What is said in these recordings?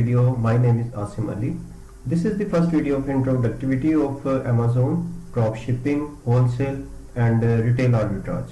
video. My name is Asim Ali. This is the first video of introductivity of Amazon, drop shipping, wholesale and retail arbitrage.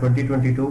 2022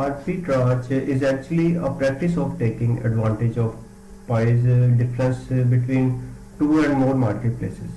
Arbitrage is actually a practice of taking advantage of price difference between two and more marketplaces.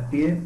FBA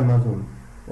Amazon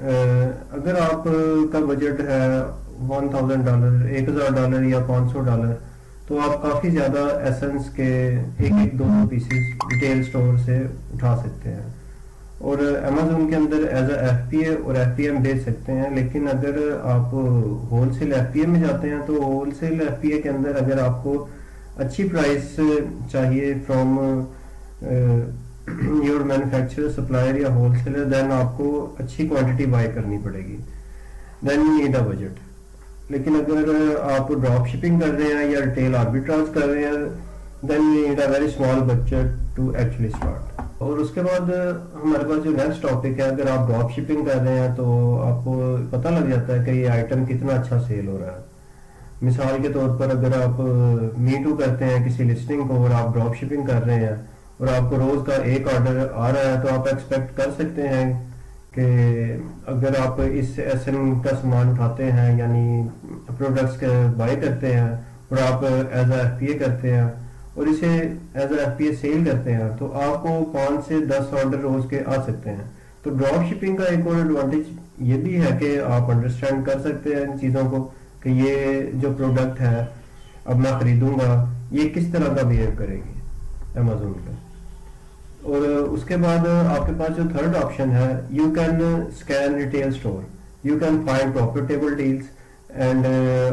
اگر آپ کا budget ہے $1000 $1000 یا $500 تو آپ کافی زیادہ essence کے ایک ایک دو پیسز ریٹیل سٹور سے اٹھا سکتے ہیں اور امیزون کے اندر ایز اے ایف پی اے اور ایف پی ایم بیچ سکتے ہیں. لیکن اگر آپ wholesale F P A میں جاتے ہیں تو wholesale F P A کے اندر اگر آپ کو اچھی پرائس چاہیے فرام یور مینوفیکچرر سپلائر یا ہول سیلر, دین آپ کو اچھی کوانٹٹی بائی کرنی پڑے گی, then you need a budget. لیکن اگر آپ ڈراپ شپنگ کر رہے ہیں یا ریٹیل آربیٹراج کر رہے ہیں, then you need a very small budget to actually start. اور اس کے بعد ہمارے پاس جو نیکسٹ ٹاپک ہے, اگر آپ ڈراپ شپنگ کر رہے ہیں تو آپ کو پتہ لگ جاتا ہے کہ یہ آئٹم کتنا اچھا سیل ہو رہا ہے. مثال کے طور پر اگر آپ می ٹو کرتے ہیں کسی لسٹنگ کو اور آپ ڈراپ شپنگ کر رہے ہیں اور آپ کو روز کا ایک آرڈر آ رہا ہے, تو آپ ایکسپیکٹ کر سکتے ہیں کہ اگر آپ اس ایس این کا سامان اٹھاتے ہیں یعنی پروڈکٹس بائی کرتے ہیں اور آپ ایز اے ایف پی اے کرتے ہیں اور اسے as a F P A sell کرتے ہیں, تو آپ کو 5 سے 10 آرڈر روز کے آ سکتے ہیں. تو ڈراپ شپنگ کا ایک اور ایڈوانٹیج یہ بھی ہے کہ آپ انڈرسٹینڈ کر سکتے ہیں ان چیزوں کو کہ یہ جو پروڈکٹ ہے اب میں خریدوں گا یہ کس طرح کا بیہیو کرے گی امیزون پہ. اور اس کے بعد آپ کے پاس جو تھرڈ آپشن ہے, you can scan retail store, you can find profitable deals and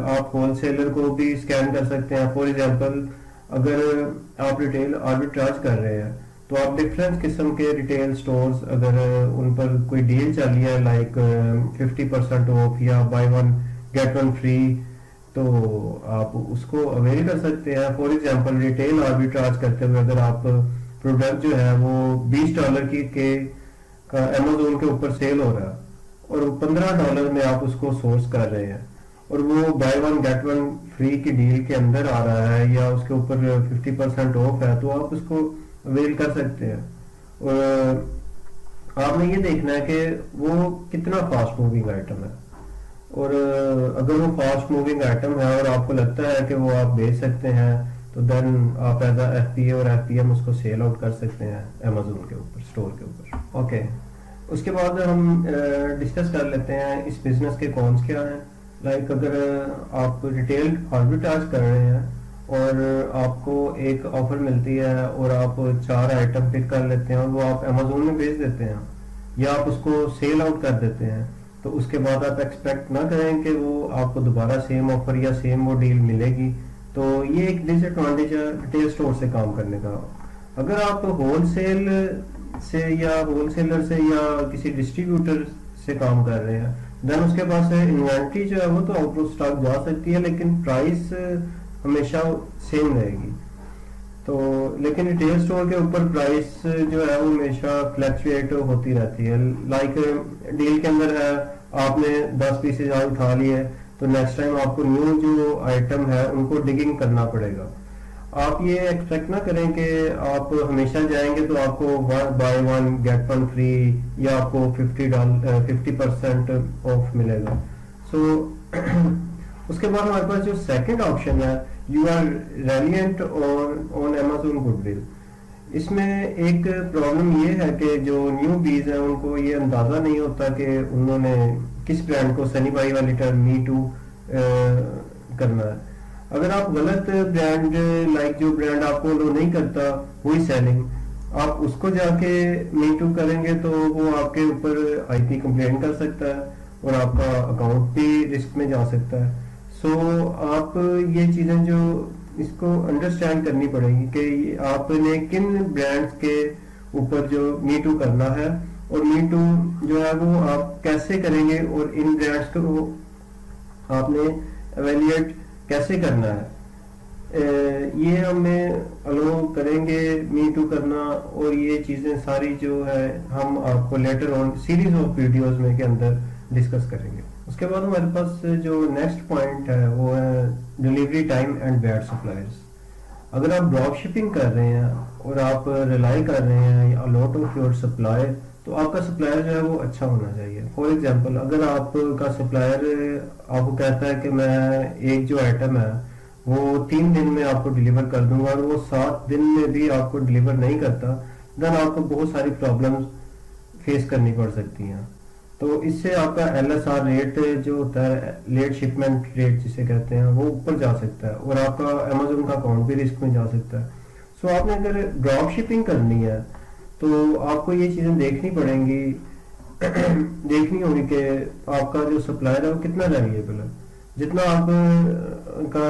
آپ ہول سیلر کو بھی اسکین کر سکتے ہیں. فار ایگزامپل اگر آپ ریٹیل آربیٹراج کر رہے ہیں تو آپ ڈفرینٹ قسم کے ریٹیل سٹورز اگر ان پر کوئی ڈیل چل رہی ہے لائک 50% آف یا buy one get one free, تو آپ اس کو اویل کر سکتے ہیں. فار ایگزامپل ریٹیل آربیٹراج کرتے ہوئے اگر آپ پروڈکٹ جو ہے وہ $20 کے کا امیزون کے اوپر سیل ہو رہا ہے اور $15 میں آپ اس کو سورس کر رہے ہیں اور وہ buy one get one free کی ڈیل کے اندر آ رہا ہے یا اس کے اوپر 50% آف ہے, تو آپ اس کو اویل کر سکتے ہیں. اور آپ نے یہ دیکھنا ہے کہ وہ کتنا فاسٹ موونگ آئٹم ہے, اور اگر وہ فاسٹ موونگ آئٹم ہے اور آپ کو لگتا ہے کہ وہ آپ بیچ سکتے ہیں تو دین آپ ایز اے ایف پی اے اور ایف پی ایم اس کو سیل آؤٹ کر سکتے ہیں امیزون کے اوپر, اسٹور کے اوپر. اوکے, اس کے بعد ہم ڈسکس کر لیتے ہیں اس بزنس کے کونس کیا ہیں. لائک اگر آپ ریٹیل آربیٹراج کر رہے ہیں اور آپ کو ایک آفر ملتی ہے اور آپ 4 آئٹم پک کر لیتے ہیں اور وہ آپ امیزون میں بیچ دیتے ہیں یا آپ اس کو سیل آؤٹ کر دیتے ہیں, تو اس کے بعد آپ ایکسپیکٹ نہ کریں کہ وہ آپ کو دوبارہ سیم آفر یا سیم وہ ڈیل ملے گی. تو یہ ایک ڈس ایڈوانٹیج ہے ریٹیل اسٹور سے کام کرنے کا. اگر آپ ہول سیل سے یا ہول سیلر سے یا کسی ڈسٹریبیوٹر سے کام کر رہے ہیں, دین اس کے پاس انوینٹری جو ہے وہ تو آؤٹ آف اسٹاک جا سکتی ہے لیکن پرائس ہمیشہ سیم رہے گی. تو لیکن ریٹیل اسٹور کے اوپر پرائس جو ہے وہ ہمیشہ فلیکچویٹ ہوتی رہتی ہے. لائک ڈیل کے اندر ہے آپ نے 10 پیسز آج اٹھا لیے تو نیکسٹ ٹائم آپ کو نیو جو آئٹم ہے ان کو ڈگنگ کرنا پڑے گا. آپ یہ ایکسپیکٹ نہ کریں کہ آپ ہمیشہ جائیں گے تو آپ کو buy one get one free یا آپ کو $50% آف ملے گا. سو اس کے بعد ہمارے پاس جو سیکنڈ آپشن ہے, you are reliant on Amazon goodwill. اس میں ایک پرابلم یہ ہے کہ جو نیو بیز ہیں ان کو یہ اندازہ نہیں ہوتا کہ انہوں نے کس برانڈ کو سنی بائی والی ٹرم می ٹو کرنا ہے. اگر آپ غلط برانڈ لائک جو برانڈ آپ کو لو نہیں کرتا وہی سیلنگ آپ اس کو جا کے می ٹو کریں گے تو وہ آپ کے اوپر آئی پی کمپلین کر سکتا ہے اور آپ کا اکاؤنٹ بھی رسک میں جا سکتا ہے. سو آپ یہ چیزیں جو اس کو انڈرسٹینڈ کرنی پڑے گی کہ آپ نے کن برانڈز کے اوپر جو می ٹو کرنا ہے اور می ٹو جو ہے وہ آپ کیسے کریں گے اور ان برانڈز کو آپ نے ایویلیٹ کیسے کرنا ہے. یہ ہمیں الو کریں گے می ٹو کرنا, اور یہ چیزیں ساری جو ہے ہم آپ کو later on series of videos میں کے اندر ڈسکس کریں گے. اس کے بعد ہمارے پاس جو نیکسٹ پوائنٹ ہے وہ ہے delivery time and bad suppliers. اگر آپ ڈراپ شپنگ کر رہے ہیں اور آپ ریلائی کر رہے ہیں لاٹ آف یور سپلائر, تو آپ کا سپلائر جو ہے وہ اچھا ہونا چاہیے. فار ایگزامپل اگر آپ کا سپلائر آپ کو کہتا ہے کہ میں ایک جو آئٹم ہے وہ 3 دن میں آپ کو ڈیلیور کر دوں گا اور وہ 7 دن میں بھی آپ کو ڈیلیور نہیں کرتا, دین آپ کو بہت ساری پرابلمز فیس کرنی پڑ سکتی ہیں. تو اس سے آپ کا LSR ریٹ جو ہوتا ہے, لیٹ شپمنٹ ریٹ جسے کہتے ہیں, وہ اوپر جا سکتا ہے اور آپ کا Amazon کا اکاؤنٹ بھی رسک میں جا سکتا ہے. سو آپ نے اگر ڈراپ شپنگ کرنی ہے تو آپ کو یہ چیزیں دیکھنی پڑیں گی, دیکھنی ہوگی کہ آپ کا جو سپلائر ہے وہ کتنا ریلیبل ہے. جتنا آپ کا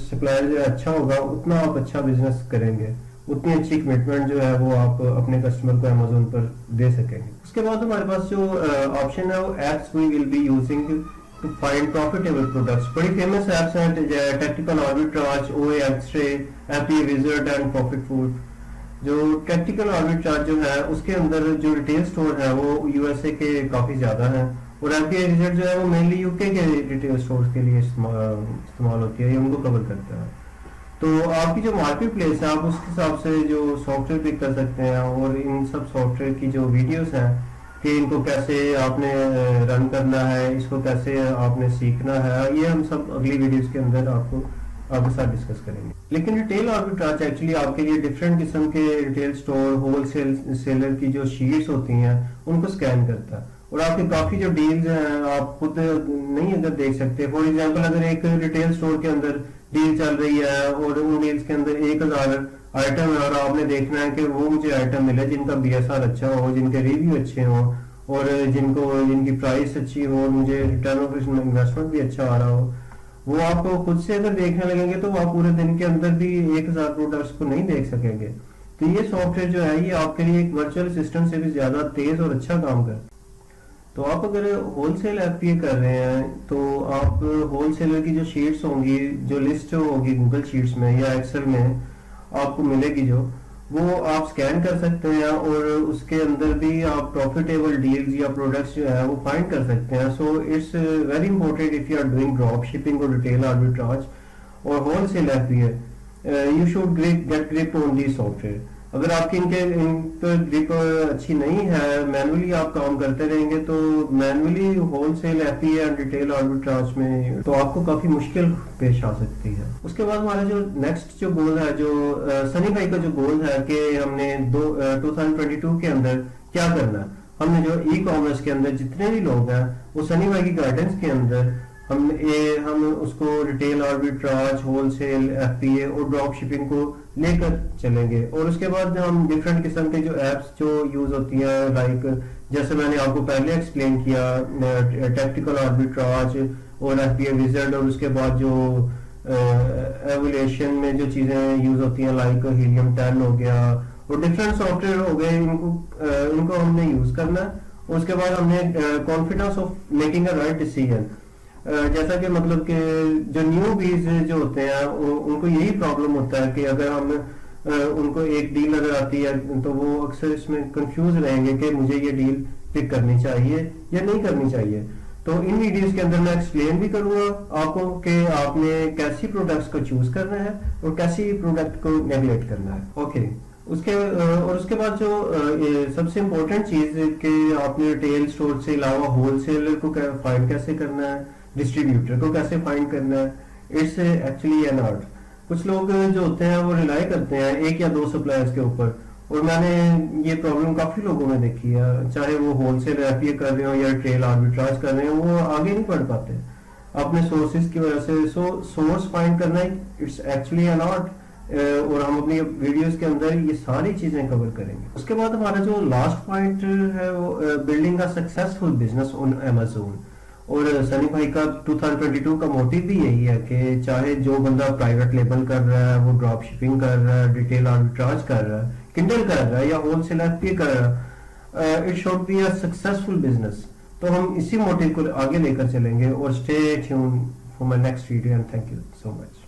سپلائر جو اچھا ہوگا اتنا آپ اچھا بزنس کریں گے, اتنی اچھی کمٹمنٹ جو ہے وہ آپ اپنے کسٹمر کو Amazon پر دے سکیں گے. اس کے بعد ہمارے پاس جو آپشن ہے وہ apps we will be using to find profitable products. بڑی فیمس ایپس ہیں tactical arbitrage, OA X ray, FBA wizard and profit food. جو ٹیکٹیکل آربیٹراج جو ہے اس کے اندر جو ریٹیل سٹور ہے وہ USA کے کافی زیادہ ہیں, اور FBA وزرڈ جو ہے وہ مینلی UK کے ریٹیل سٹورز کے لیے استعمال ہوتی ہے, یہ ان کو کور کرتا ہے. تو آپ کی جو مارکیٹ پلیس ہے آپ اس کے حساب سے جو سافٹ ویئر پک کر سکتے ہیں, اور ان سب سافٹ ویئر کی جو ویڈیوز ہیں کہ ان کو کیسے آپ نے رن کرنا ہے, اس کو کیسے آپ نے سیکھنا ہے, یہ ہم سب اگلی ویڈیوز کے اندر آپ کے ساتھ ڈسکس کریں گے. لیکن ریٹیل آربیٹراج ایکچولی آپ کے لیے ڈفرینٹ قسم کے ریٹیل سٹور, ہول سیلر کی جو شیٹس ہوتی ہیں ان کو سکین کرتا ہے, اور آپ کے کافی جو ڈیلز ہیں آپ خود نہیں اگر دیکھ سکتے. فار ایگزامپل اگر ایک ریٹیل سٹور کے اندر ڈیل چل رہی ہے اور ان ڈیلز کے اندر 1000 آئٹم ہے, اور آپ نے دیکھنا ہے کہ وہ مجھے آئٹم ملے جن کا BSR اچھا ہو, جن کے ریویو اچھے ہوں, اور جن کی پرائس اچھی ہو, مجھے ریٹرن آف انویسٹمنٹ بھی اچھا آ رہا ہو, وہ آپ کو خود سے اگر دیکھنے لگیں گے تو آپ پورے دن کے اندر بھی 1000 پروڈکٹس کو نہیں دیکھ سکیں گے. تو یہ سافٹ ویئر جو ہے یہ آپ کے لیے ایک ورچوئل اسسٹنٹ سے بھی زیادہ تیز اور اچھا کام کرتا ہے. تو آپ اگر ہول سیل FBA کر رہے ہیں تو آپ ہول سیلر کی جو شیٹس ہوں گی, جو لسٹ ہوگی گوگل شیٹس میں یا ایکسل میں آپ کو ملے گی, جو وہ آپ سکین کر سکتے ہیں, اور اس کے اندر بھی آپ پروفیٹیبل ڈیلز یا پروڈکٹس جو ہے وہ فائنڈ کر سکتے ہیں. So it's very important if you are doing drop shipping اور ریٹیل آربیٹراج اور wholesale FBA, you should get grip on the software. اگر آپ کی ان پر گرپ اچھی نہیں ہے, مینولی آپ کام کرتے رہیں گے تو مینولی ہول سیل FBA اور ریٹیل آربیٹراج میں تو آپ کو کافی مشکل پیش آ سکتی ہے. اس کے بعد ہمارا جو نیکسٹ جو گول ہے, جو سنی بھائی کا جو گول ہے کہ ہم نے 2022 کے اندر کیا کرنا ہے, ہم نے جو ای کامرس کے اندر جتنے بھی لوگ ہیں وہ سنی بھائی کی گائیڈنس کے اندر ہم اس کو ریٹیل آربیٹراج, ہول سیل FBA اور ڈراپ شپنگ کو لے کر چلیں گے. اور اس کے بعد ہم ڈفرینٹ قسم کے جو ایپس جو یوز ہوتی ہیں, لائک جیسے میں نے آپ کو پہلے ایکسپلین کیا ٹیکٹیکل آربیٹراج اور FBA وزرڈ, اور اس کے بعد جو ایولیشن میں جو چیزیں یوز ہوتی ہیں لائک ہیلیم 10 ہو گیا, اور ڈفرینٹ سافٹ ویئر ہو گئے, ان کو ہم نے یوز کرنا ہے. اور اس کے بعد ہم نے confidence of making a right decision, جیسا کہ مطلب کہ جو نیو بیز جو ہوتے ہیں ان کو یہی پرابلم ہوتا ہے کہ اگر ہم ان کو ایک ڈیل اگر آتی ہے تو وہ اکثر اس میں کنفیوز رہیں گے کہ مجھے یہ ڈیل پک کرنی چاہیے یا نہیں کرنی چاہیے. تو ان ویڈیوز کے اندر میں ایکسپلین بھی کروں گا آپ کو کہ آپ نے کیسی پروڈکٹس کو چوز کرنا ہے اور کیسی پروڈکٹ کو نیگلیکٹ کرنا ہے. اوکے, اس کے بعد جو سب سے امپورٹنٹ چیز کہ آپ نے ریٹیل سٹور سے علاوہ ہول سیلر کو فائنڈ کیسے کرنا ہے, ڈسٹریبیوٹر کو کیسے فائنڈ کرنا ہے, اٹس ایکچولی این آرٹ. کچھ لوگ جو ہوتے ہیں وہ ریلائی کرتے ہیں ایک یا دو سپلائرز کے اوپر, اور میں نے یہ پرابلم کافی لوگوں میں دیکھی ہے, چاہے وہ ہول سیل FBA کر رہے ہوں یا ریٹیل آربیٹراج کر رہے ہوں, وہ آگے نہیں بڑھ پاتے اپنے سورسز کی وجہ سے. سو سورس فائنڈ کرنا اٹس ایکچولی این آرٹ, اور ہم اپنی ویڈیوز کے اندر یہ ساری چیزیں کور کریں گے. اس کے بعد ہمارا جو لاسٹ پوائنٹ ہے وہ building a successful business on Amazon. اور سنی بھائی کا 2022 کا موٹیو بھی یہی ہے کہ چاہے جو بندہ پرائیویٹ لیبل کر رہا ہے, وہ ڈراپ شپنگ کر رہا ہے, ریٹیل آربیٹراج کر رہا ہے, کنڈل کر رہا ہے یا ہول سیل FBA کر رہا ہے, it should be a successful business. تو ہم اسی موٹیو کو آگے لے کر چلیں گے. اور stay tune for my next video, and thank you so much.